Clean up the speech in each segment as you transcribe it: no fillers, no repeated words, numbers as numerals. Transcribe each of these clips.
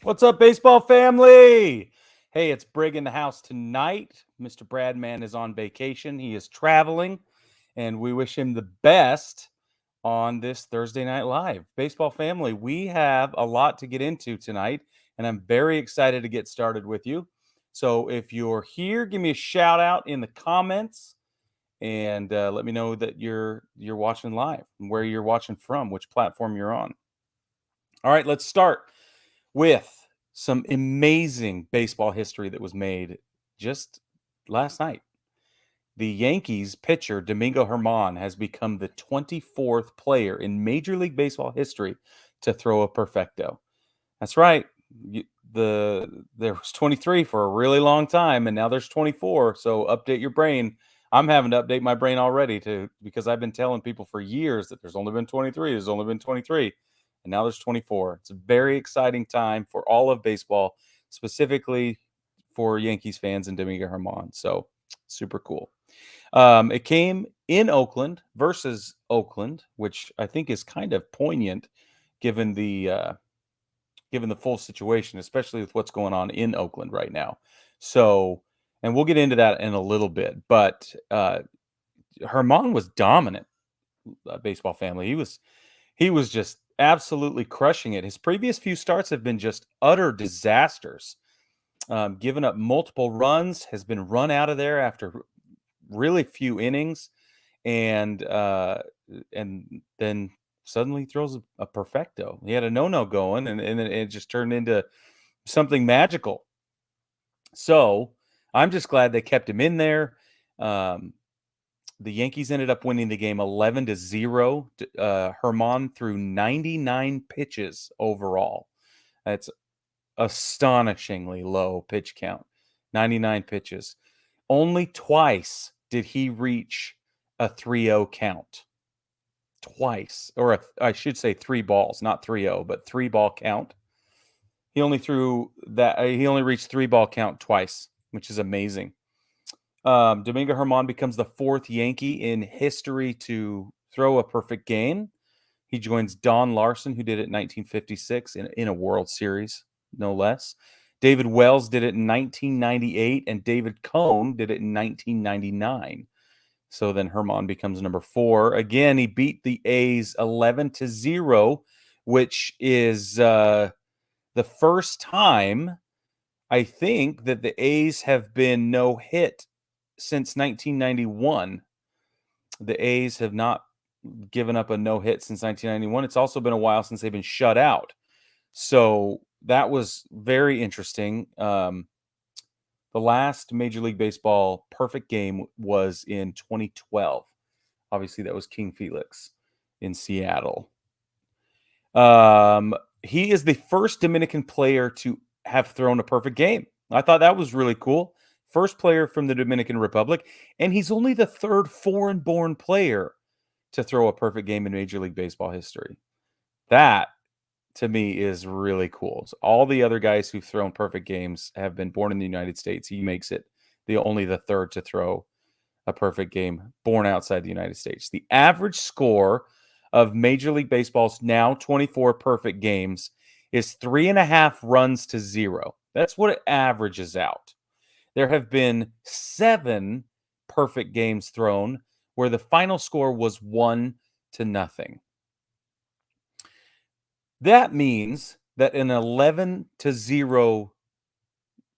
What's up, baseball family? Hey, it's Brig in the house tonight. Mr. Bradman is on vacation. He is traveling, and we wish him the best on this Thursday Night Live. Baseball family, we have a lot to get into tonight, and I'm very excited to get started with you. So if you're here, give me a shout out in the comments and let me know that you're watching live and where you're watching from, which platform you're on. All right, let's start with some amazing baseball history that was made just last night. The Yankees pitcher Domingo has become the 24th player in Major League Baseball history to throw a perfecto. That's right. There was 23 for a really long time, and now there's 24. So update your brain. I'm having to update my brain already because I've been telling people for years that there's only been 23. There's only been 23. And now there's 24. It's a very exciting time for all of baseball, specifically for Yankees fans and Domingo Germán. So super cool. It came in Oakland versus Oakland, which I think is kind of poignant given the full situation, especially with what's going on in Oakland right now. So, and we'll get into that in a little bit. But Germán was dominant, baseball family. He was just absolutely crushing it. His previous few starts have been just utter disasters. Given up multiple runs, has been run out of there after really few innings, and then suddenly throws a perfecto. He had a no-no going, and then it just turned into something magical. So I'm just glad they kept him in there. The Yankees ended up winning the game 11-0. Germán threw 99 pitches overall. That's astonishingly low pitch count. 99 pitches. Only twice did he reach a 3-0 count. Twice. Or I should say 3 balls, not 3-0, but 3-ball count. He only reached 3-ball count twice, which is amazing. Domingo Germán becomes the 4th Yankee in history to throw a perfect game. He joins Don Larson, who did it in 1956 in a World Series, no less. David Wells did it in 1998, and David Cone did it in 1999. So then Germán becomes number 4. Again, he beat the A's 11-0, which is the first time I think that the A's have been no-hit since 1991. The A's have not given up a no-hit since 1991. It's also been a while since they've been shut out. So that was very interesting. The last Major League Baseball perfect game was in 2012. Obviously, that was King Felix in Seattle. He is the first Dominican player to have thrown a perfect game. I thought that was really cool. First player from the Dominican Republic, and he's only the 3rd foreign-born player to throw a perfect game in Major League Baseball history. That, to me, is really cool. So all the other guys who've thrown perfect games have been born in the United States. He makes it only the 3rd to throw a perfect game born outside the United States. The average score of Major League Baseball's now 24 perfect games is 3.5 runs to 0. That's what it averages out. There have been 7 perfect games thrown where the final score was 1-0. That means that an 11-0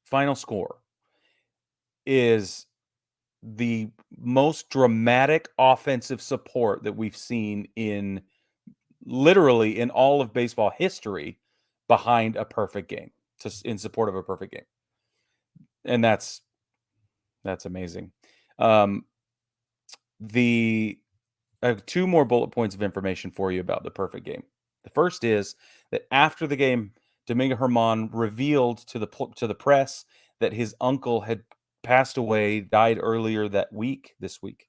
final score is the most dramatic offensive support that we've seen literally in all of baseball history behind a perfect game. in support of a perfect game, and that's amazing. The I have two more bullet points of information for you about the perfect game. The first is that after the game, Domingo Herman revealed to the press that his uncle had passed away, died earlier this week,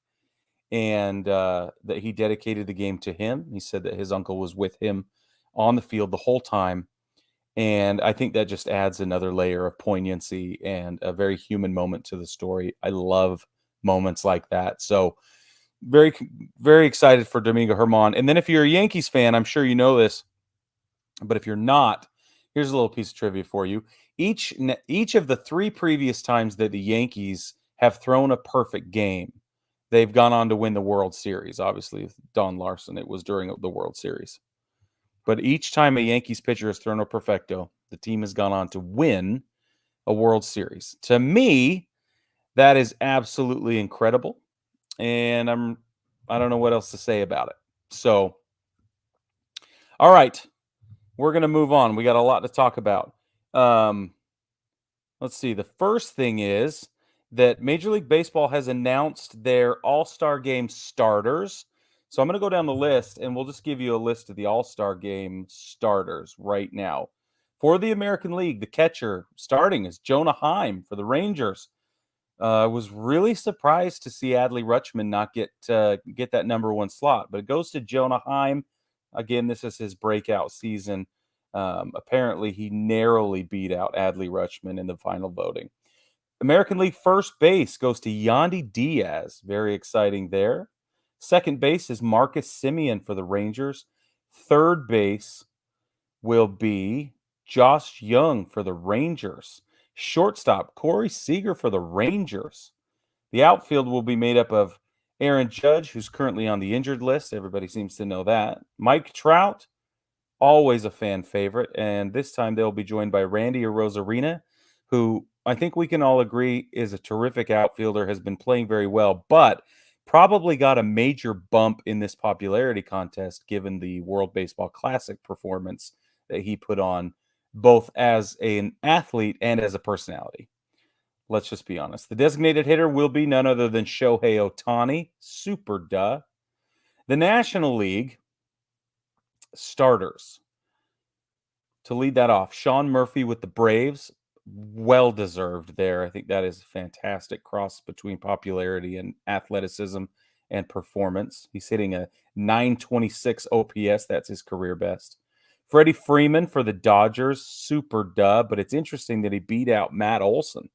and that he dedicated the game to him. He said that his uncle was with him on the field the whole time, and I think that just adds another layer of poignancy and a very human moment to the story. I love moments like that. So very, very excited for Domingo Herman. And then if you're a Yankees fan, I'm sure you know this, but if you're not, here's a little piece of trivia for you. Each of the three previous times that the Yankees have thrown a perfect game, they've gone on to win the World Series. Obviously, with Don Larson, it was during the World Series. But each time a Yankees pitcher has thrown a perfecto, the team has gone on to win a World Series. To me, that is absolutely incredible. And I don't know what else to say about it. So, all right, we're going to move on. We got a lot to talk about. Let's see. The first thing is that Major League Baseball has announced their All-Star Game starters. So I'm going to go down the list, and we'll just give you a list of the All-Star Game starters right now. For the American League, the catcher starting is Jonah Heim for the Rangers. I was really surprised to see Adley Rutschman not get that number one slot, but it goes to Jonah Heim. Again, this is his breakout season. Apparently, he narrowly beat out Adley Rutschman in the final voting. American League first base goes to Yandy Diaz. Very exciting there. Second base is Marcus Semien for the Rangers. Third base will be Josh Young for the Rangers. Shortstop, Corey Seager for the Rangers. The outfield will be made up of Aaron Judge, who's currently on the injured list. Everybody seems to know that. Mike Trout, always a fan favorite. And this time they'll be joined by Randy Arozarena, who I think we can all agree is a terrific outfielder, has been playing very well, but probably got a major bump in this popularity contest given the World Baseball Classic performance that he put on, both as an athlete and as a personality. Let's just be honest. The designated hitter will be none other than Shohei Ohtani. Super duh. The National League starters. To lead that off, Sean Murphy with the Braves. Well deserved there. I think that is a fantastic cross between popularity and athleticism and performance. He's hitting a 926 OPS. That's his career best. Freddie Freeman for the Dodgers. Super duh, but it's interesting that he beat out Matt Olson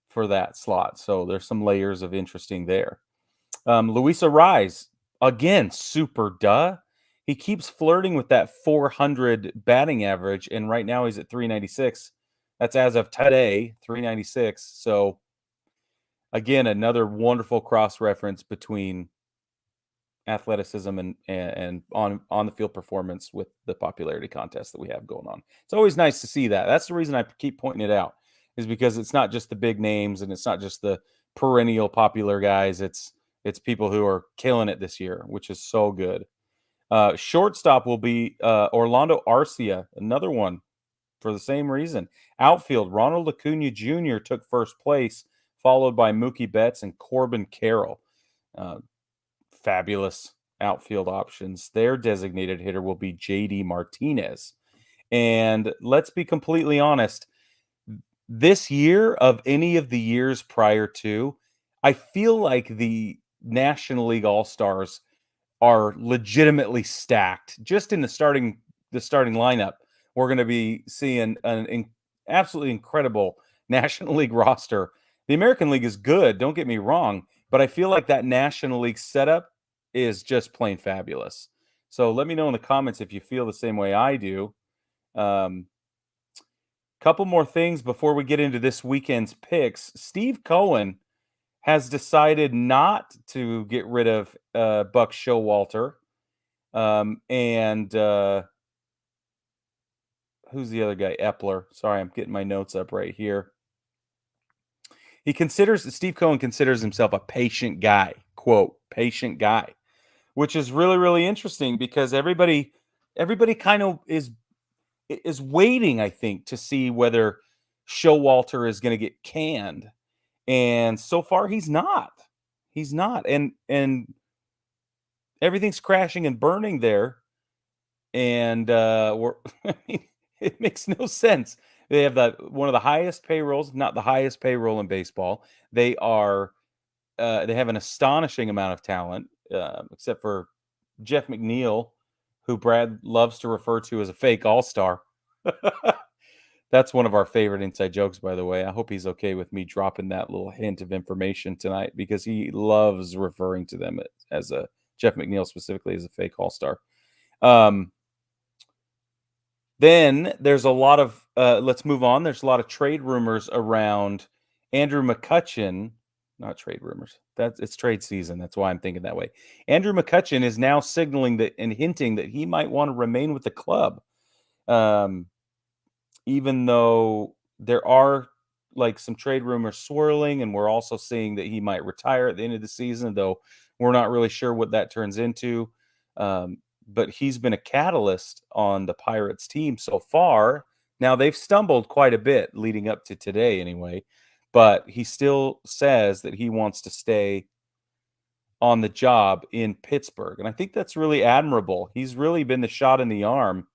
for that slot. So there's some layers of interesting there. Luis Arraez, again, super duh. He keeps flirting with that 400 batting average, and right now he's at 396. That's as of today, 396. So, again, another wonderful cross-reference between athleticism and on the field performance with the popularity contest that we have going on. It's always nice to see that. That's the reason I keep pointing it out, is because it's not just the big names and it's not just the perennial popular guys. It's people who are killing it this year, which is so good. Shortstop will be Orlando Arcia, another one for the same reason. Outfield, Ronald Acuna Jr. took first place, followed by Mookie Betts and Corbin Carroll. Fabulous outfield options. Their designated hitter will be JD Martinez. And let's be completely honest, this year, of any of the years prior to, I feel like the National League All-Stars are legitimately stacked. Just in the starting lineup, we're going to be seeing an absolutely incredible National League roster. The American League is good, don't get me wrong, but I feel like that National League setup is just plain fabulous. So let me know in the comments if you feel the same way I do. Couple more things before we get into this weekend's picks. Steve Cohen has decided not to get rid of Buck Showalter. And who's the other guy? Epler. Sorry, I'm getting my notes up right here. Steve Cohen considers himself a patient guy, quote, patient guy, which is really, really interesting because everybody kind of is is waiting, I think, to see whether Showalter is going to get canned. And so far, he's not. He's not. And everything's crashing and burning there. And we're I mean, it makes no sense. They have one of the highest payrolls, not the highest payroll in baseball. They are they have an astonishing amount of talent, except for Jeff McNeil, who Brad loves to refer to as a fake all-star. That's one of our favorite inside jokes, by the way. I hope he's okay with me dropping that little hint of information tonight because he loves referring to them as a Jeff McNeil specifically as a fake all-star. Then there's a lot of let's move on. There's a lot of trade rumors around Andrew McCutchen. Not trade rumors. It's trade season. That's why I'm thinking that way. Andrew McCutchen is now signaling that and hinting that he might want to remain with the club. Even though there are like some trade rumors swirling, and we're also seeing that he might retire at the end of the season, though we're not really sure what that turns into. But he's been a catalyst on the Pirates team so far. Now they've stumbled quite a bit leading up to today anyway, but he still says that he wants to stay on the job in Pittsburgh. And I think that's really admirable. He's really been the shot in the arm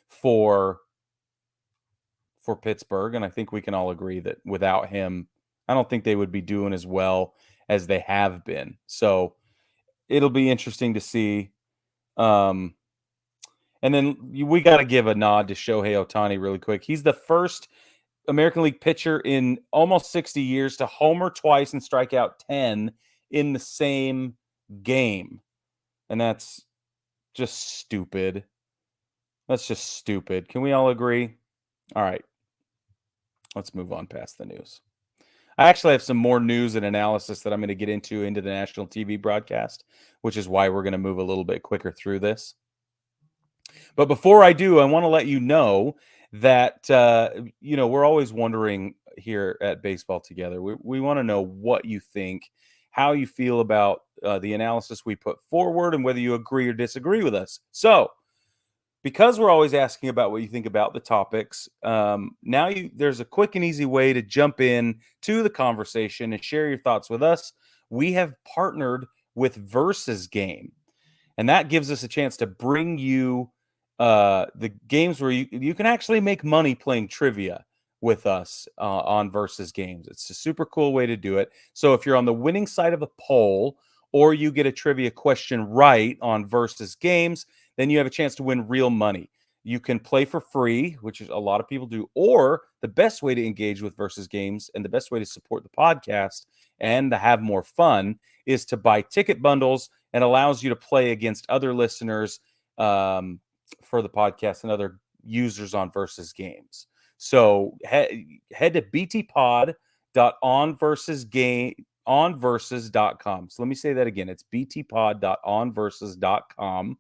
for Pittsburgh, and I think we can all agree that without him, I don't think they would be doing as well as they have been. So it'll be interesting to see. And then we got to give a nod to Shohei Ohtani really quick. He's the first American League pitcher in almost 60 years to homer twice and strike out 10 in the same game. And that's just stupid. That's just stupid. Can we all agree? All right. Let's move on past the news. I actually have some more news and analysis that I'm going to get into the national TV broadcast, which is why we're going to move a little bit quicker through this. But before I do, I want to let you know that, we're always wondering here at Baseball Together. We want to know what you think, how you feel about the analysis we put forward, and whether you agree or disagree with us. So, because we're always asking about what you think about the topics, there's a quick and easy way to jump in to the conversation and share your thoughts with us. We have partnered with Versus Game, and that gives us a chance to bring you the games where you can actually make money playing trivia with us on Versus Games. It's a super cool way to do it. So if you're on the winning side of a poll, or you get a trivia question right on Versus Games, then you have a chance to win real money. You can play for free, which is a lot of people do, or the best way to engage with Versus Games and the best way to support the podcast and to have more fun is to buy ticket bundles, and allows you to play against other listeners for the podcast and other users on Versus Games. So head to btpod.onversusgame.com. So let me say that again. It's btpod.onversus.com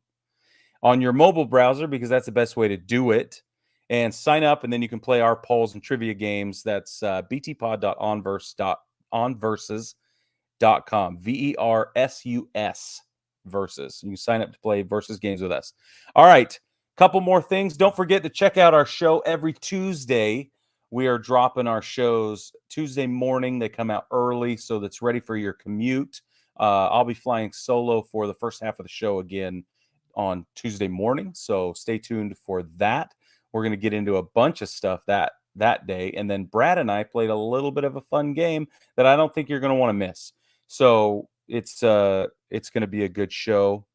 on your mobile browser, because that's the best way to do it. And sign up, and then you can play our polls and trivia games. That's btpod.onversus.com. VERSUS Versus. You can sign up to play Versus Games with us. All right. Couple more things. Don't forget to check out our show every Tuesday. We are dropping our shows Tuesday morning. They come out early, so that's ready for your commute. I'll be flying solo for the first half of the show again on Tuesday morning, so stay tuned for that. We're going to get into a bunch of stuff that day, and then Brad and I played a little bit of a fun game that I don't think you're going to want to miss. So it's going to be a good show.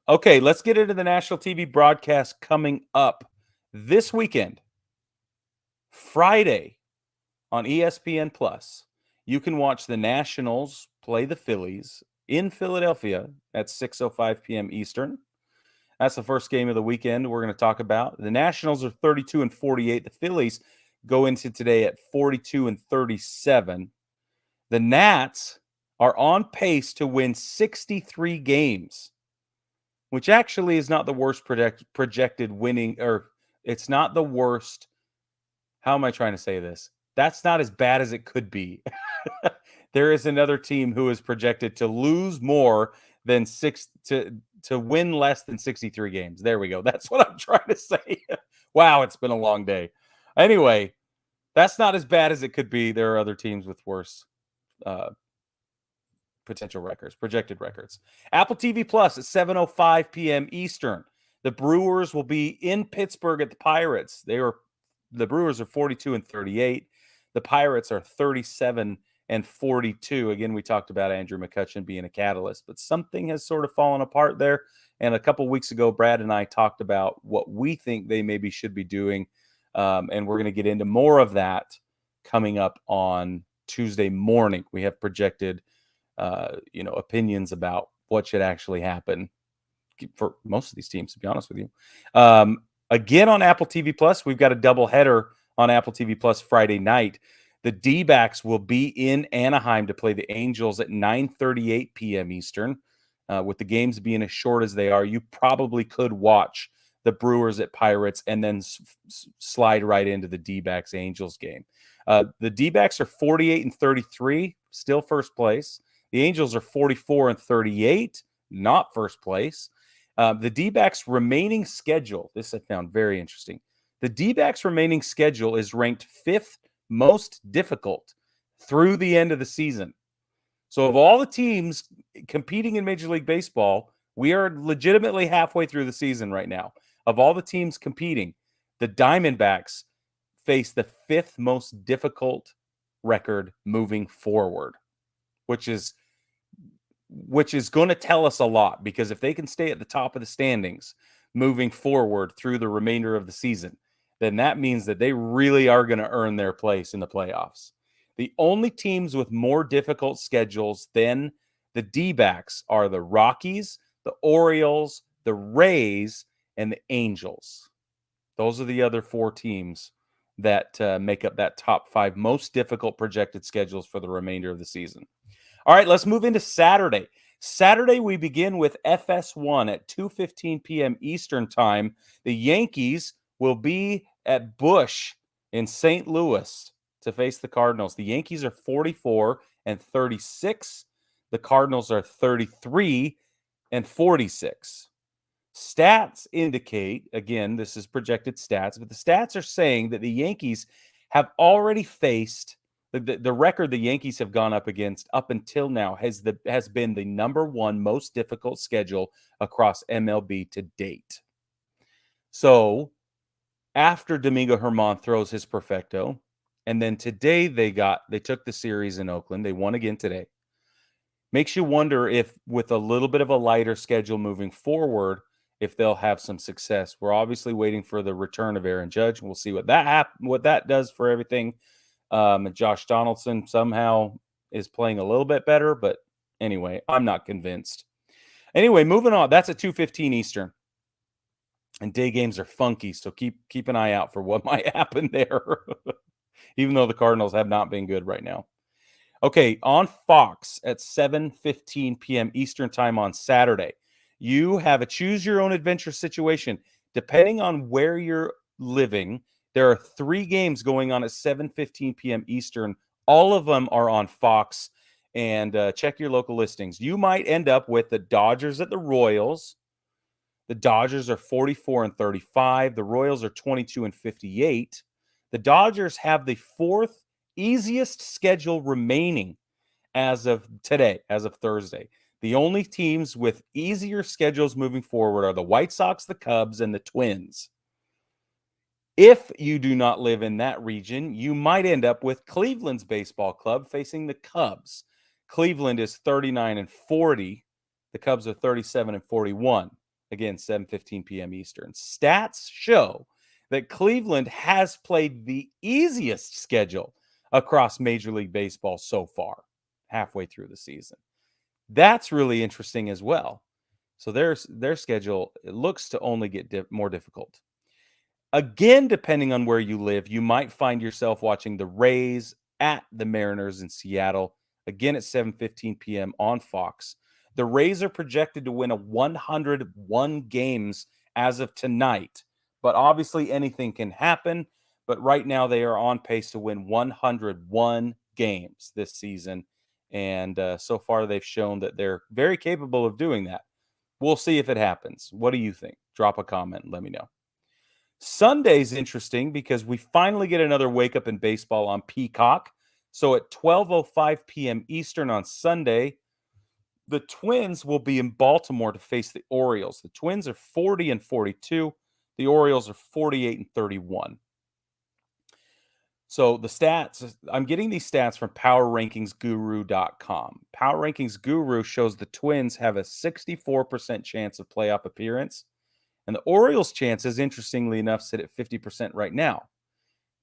Okay, let's get into the national TV broadcast coming up this weekend. Friday on ESPN Plus, you can watch the Nationals play the Phillies in Philadelphia at 6:05 p.m. Eastern. That's the first game of the weekend we're going to talk about. The Nationals are 32-48. The Phillies go into today at 42-37. The Nats are on pace to win 63 games, which actually is not the worst projected winning, or it's not the worst. How am I trying to say this? That's not as bad as it could be. There is another team who is projected to lose more than to win less than 63 games. There we go. That's what I'm trying to say. Wow, it's been a long day. Anyway, that's not as bad as it could be. There are other teams with worse potential records, projected records. Apple TV Plus at 7:05 p.m. Eastern. The Brewers will be in Pittsburgh at the Pirates. The Brewers are 42-38. The Pirates are 37-42. Again, we talked about Andrew McCutchen being a catalyst, but something has sort of fallen apart there. And a couple weeks ago, Brad and I talked about what we think they maybe should be doing. And we're going to get into more of that coming up on Tuesday morning. We have projected opinions about what should actually happen for most of these teams, to be honest with you. Again, on Apple TV Plus, we've got a doubleheader on Apple TV Plus Friday night. The D-backs will be in Anaheim to play the Angels at 9:38 p.m. Eastern. With the games being as short as they are, you probably could watch the Brewers at Pirates and then slide right into the D-backs Angels game. The D-backs are 48-33, still first place. The Angels are 44-38, not first place. The D-backs remaining schedule, this I found very interesting. The D-backs remaining schedule is ranked 5th most difficult through the end of the season. So of all the teams competing in Major League Baseball, we are legitimately halfway through the season right now. Of all the teams competing, the Diamondbacks face the 5th most difficult record moving forward, which is going to tell us a lot, because if they can stay at the top of the standings moving forward through the remainder of the season, then that means that they really are going to earn their place in the playoffs. The only teams with more difficult schedules than the D-backs are the Rockies, the Orioles, the Rays, and the Angels. Those are the other 4 teams that make up that top 5 most difficult projected schedules for the remainder of the season. All right, let's move into Saturday. Saturday, we begin with FS1 at 2:15 p.m. Eastern Time. The Yankees will be at Busch in St. Louis to face the Cardinals. The Yankees are 44-36. The Cardinals are 33-46. Stats indicate, again, this is projected stats, but the stats are saying that the Yankees have already faced the record the Yankees have gone up against up until now has been the number 1 most difficult schedule across MLB to date. So after Domingo Germán throws his Perfekto, and then today they took the series in Oakland. They won again today. Makes you wonder if, with a little bit of a lighter schedule moving forward, if they'll have some success. We're obviously waiting for the return of Aaron Judge. We'll see what that does for everything. Josh Donaldson somehow is playing a little bit better, but anyway, I'm not convinced. Anyway, moving on. That's at 2:15 Eastern. And day games are funky, so keep an eye out for what might happen there, even though the Cardinals have not been good right now. Okay, on Fox at 7:15 p.m. Eastern Time on Saturday, you have a choose-your-own-adventure situation. Depending on where you're living, there are 3 games going on at 7:15 p.m. Eastern. All of them are on Fox, and check your local listings. You might end up with the Dodgers at the Royals. The Dodgers are 44-35. The Royals are 22-58. The Dodgers have the 4th easiest schedule remaining as of today, as of Thursday. The only teams with easier schedules moving forward are the White Sox, the Cubs, and the Twins. If you do not live in that region, you might end up with Cleveland's baseball club facing the Cubs. Cleveland is 39-40. The Cubs are 37-41. Again, 7:15 p.m. Eastern. Stats show that Cleveland has played the easiest schedule across Major League Baseball so far, halfway through the season. That's really interesting as well. So their schedule, it looks to only get more difficult. Again, depending on where you live, you might find yourself watching the Rays at the Mariners in Seattle, again at 7:15 p.m. on Fox. The Rays are projected to win 101 games as of tonight, but obviously anything can happen. But right now they are on pace to win 101 games this season. And so far they've shown that they're very capable of doing that. We'll see if it happens. What do you think? Drop a comment and let me know. Sunday's interesting because we finally get another wake up in baseball on Peacock. So at 12:05 p.m. Eastern on Sunday, the Twins will be in Baltimore to face the Orioles. The Twins are 40-42. The Orioles are 48-31. So the stats, I'm getting these stats from PowerRankingsGuru.com. Power Rankings Guru shows the Twins have a 64% chance of playoff appearance. And the Orioles' chances, interestingly enough, sit at 50% right now.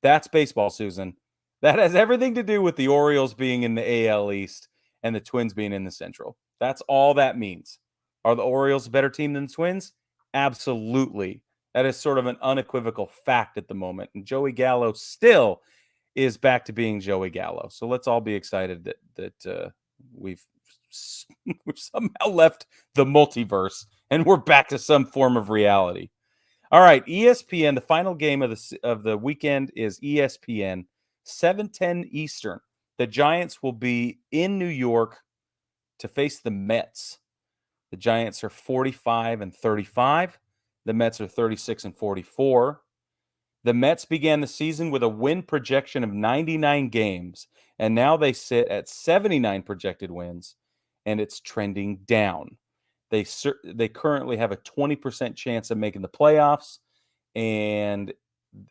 That's baseball, Susan. That has everything to do with the Orioles being in the AL East and the Twins being in the Central. That's all that means. Are the Orioles a better team than the Twins? Absolutely. That is sort of an unequivocal fact at the moment. And Joey Gallo still is back to being Joey Gallo. So let's all be excited that we've somehow left the multiverse and we're back to some form of reality. All right, ESPN. The final game of the weekend is ESPN 7:10 Eastern. The Giants will be in New York to face the Mets. The Giants are 45-35. The Mets are 36-44. The Mets began the season with a win projection of 99 games, and now they sit at 79 projected wins, and it's trending down. They currently have a 20% chance of making the playoffs, and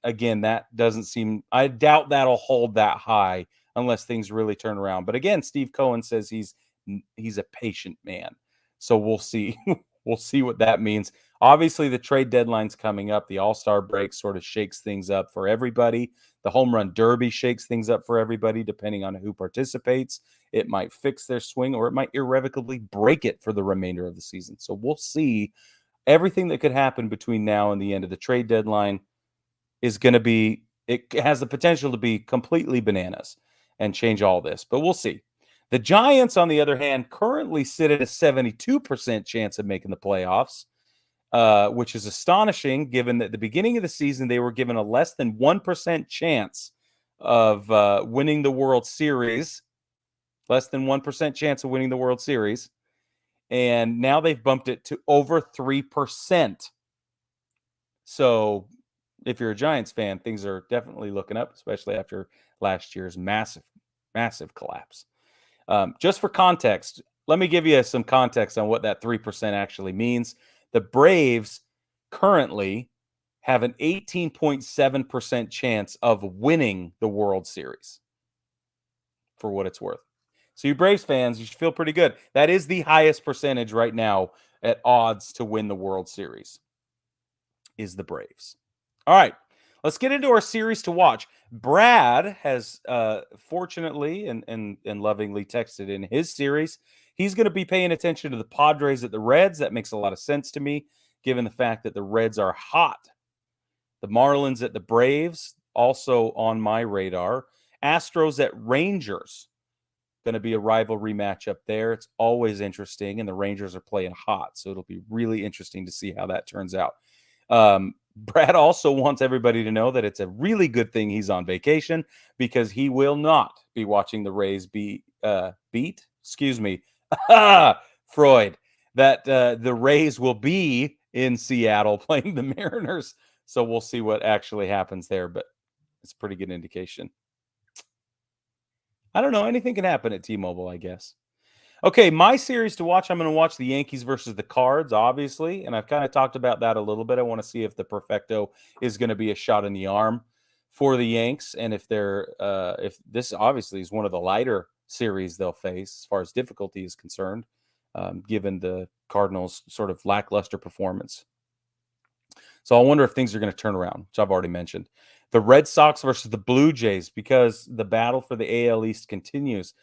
again, that doesn't seem. I doubt that'll hold that high unless things really turn around. But again, Steve Cohen says he's a patient man, so we'll see. We'll see what that means. Obviously, the trade deadline's coming up. The All-Star break sort of shakes things up for everybody. The Home Run Derby shakes things up for everybody, depending on who participates. It might fix their swing, or it might irrevocably break it for the remainder of the season. So we'll see. Everything that could happen between now and the end of the trade deadline is going to be, it has the potential to be completely bananas and change all this, but we'll see. The Giants, on the other hand, currently sit at a 72% chance of making the playoffs, which is astonishing given that at the beginning of the season, they were given a less than 1% chance of winning the World Series, less than 1% chance of winning the World Series. And now they've bumped it to over 3%. So if you're a Giants fan, things are definitely looking up, especially after last year's massive, massive collapse. Just for context, let me give you some context on what that 3% actually means. The Braves currently have an 18.7% chance of winning the World Series, for what it's worth. So you Braves fans, you should feel pretty good. That is the highest percentage right now at odds to win the World Series, is the Braves. All right, let's get into our series to watch. Brad has fortunately and lovingly texted in his series. He's going to be paying attention to the Padres at the Reds. That makes a lot of sense to me, given the fact that the Reds are hot. The Marlins at the Braves, also on my radar. Astros at Rangers, going to be a rivalry matchup there. It's always interesting, and the Rangers are playing hot, so it'll be really interesting to see how that turns out. Brad also wants everybody to know that it's a really good thing he's on vacation, because he will not be watching the Rays beat. Excuse me, Freud. That the Rays will be in Seattle playing the Mariners. So we'll see what actually happens there, but it's a pretty good indication. I don't know. Anything can happen at T-Mobile, I guess. Okay, my series to watch, I'm going to watch the Yankees versus the Cards, obviously, and I've kind of talked about that a little bit. I want to see if the Perfekto is going to be a shot in the arm for the Yanks, and if this obviously is one of the lighter series they'll face as far as difficulty is concerned, given the Cardinals' sort of lackluster performance. So I wonder if things are going to turn around, which I've already mentioned. The Red Sox versus the Blue Jays, because the battle for the AL East continues.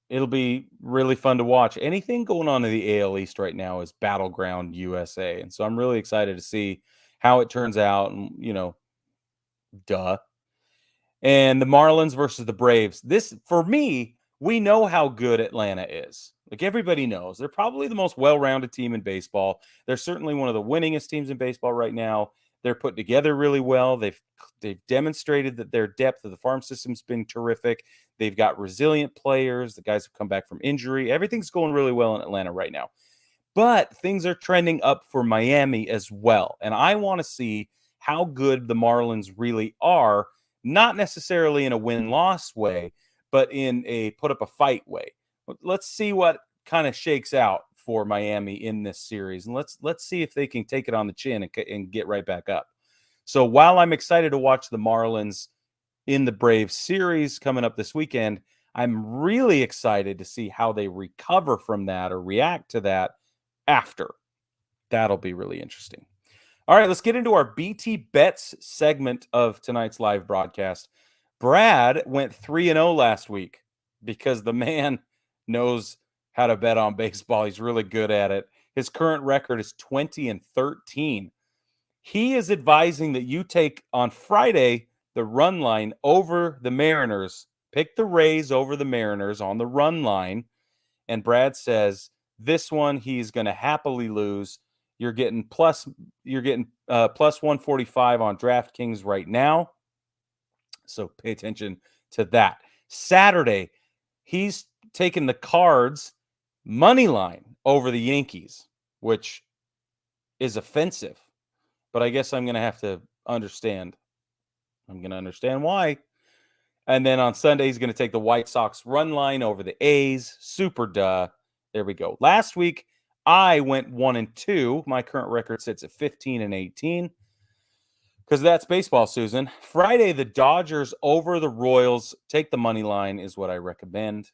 It'll be really fun to watch. Anything going on in the AL East right now is Battleground USA. And so I'm really excited to see how it turns out. And, duh. And the Marlins versus the Braves. This, for me, we know how good Atlanta is. Like, everybody knows. They're probably the most well-rounded team in baseball. They're certainly one of the winningest teams in baseball right now. They're put together really well. They've demonstrated that their depth of the farm system's been terrific. They've got resilient players. The guys have come back from injury. Everything's going really well in Atlanta right now. But things are trending up for Miami as well. And I want to see how good the Marlins really are, not necessarily in a win-loss way, but in a put up a fight way. Let's see what kind of shakes out for Miami in this series, and let's see if they can take it on the chin and get right back up. So while I'm excited to watch the Marlins in the Braves series coming up this weekend, I'm really excited to see how they recover from that or react to that after. That'll be really interesting. All right, let's get into our BT Bets segment of tonight's live broadcast. Brad went 3-0 last week because the man knows how to bet on baseball. He's really good at it. His current record is 20-13. He is advising that you take on Friday the run line over the Mariners. Pick the Rays over the Mariners on the run line. And Brad says this one he's going to happily lose. You're getting plus 145 on DraftKings right now. So pay attention to that. Saturday, he's taking the Cards money line over the Yankees, which is offensive. But I guess I'm going to have to understand. I'm going to understand why. And then on Sunday, he's going to take the White Sox run line over the A's. Super duh. There we go. Last week, I went 1-2. My current record sits at 15-18 because that's baseball, Susan. Friday, the Dodgers over the Royals. Take the money line is what I recommend.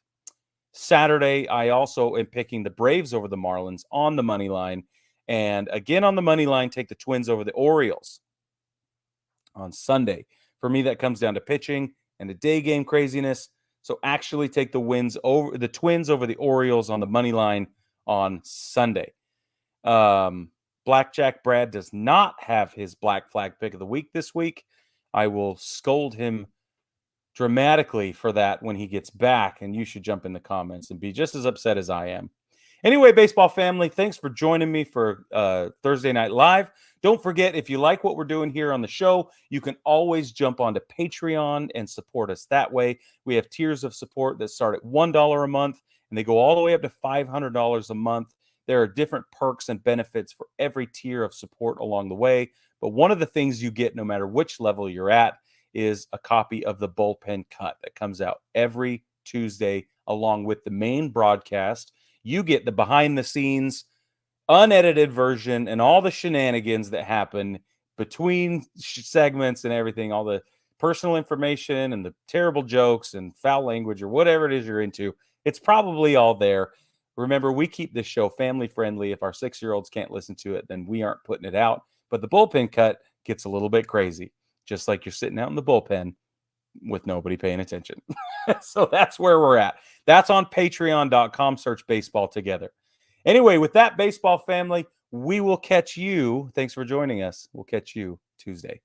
Saturday, I also am picking the Braves over the Marlins on the money line. And again, on the money line, take the Twins over the Orioles. On Sunday, for me, that comes down to pitching and the day game craziness. So actually take the Twins over the Orioles on the money line on Sunday. Blackjack Brad does not have his Black Flag pick of the week this week. I will scold him dramatically for that when he gets back, and you should jump in the comments and be just as upset as I am. Anyway, baseball family, thanks for joining me for Thursday Night Live. Don't forget, if you like what we're doing here on the show, you can always jump onto Patreon and support us that way. We have tiers of support that start at $1 a month, and they go all the way up to $500 a month. There are different perks and benefits for every tier of support along the way. But one of the things you get, no matter which level you're at, is a copy of the Bullpen Cut that comes out every Tuesday along with the main broadcast. You get the behind-the-scenes, unedited version and all the shenanigans that happen between segments and everything, all the personal information and the terrible jokes and foul language or whatever it is you're into. It's probably all there. Remember, we keep this show family-friendly. If our 6-year-olds can't listen to it, then we aren't putting it out. But the Bullpen Cut gets a little bit crazy, just like you're sitting out in the bullpen with nobody paying attention. So that's where we're at. That's on patreon.com. Search Baseball Together. Anyway, with that, baseball family, we will catch you. Thanks for joining us. We'll catch you Tuesday.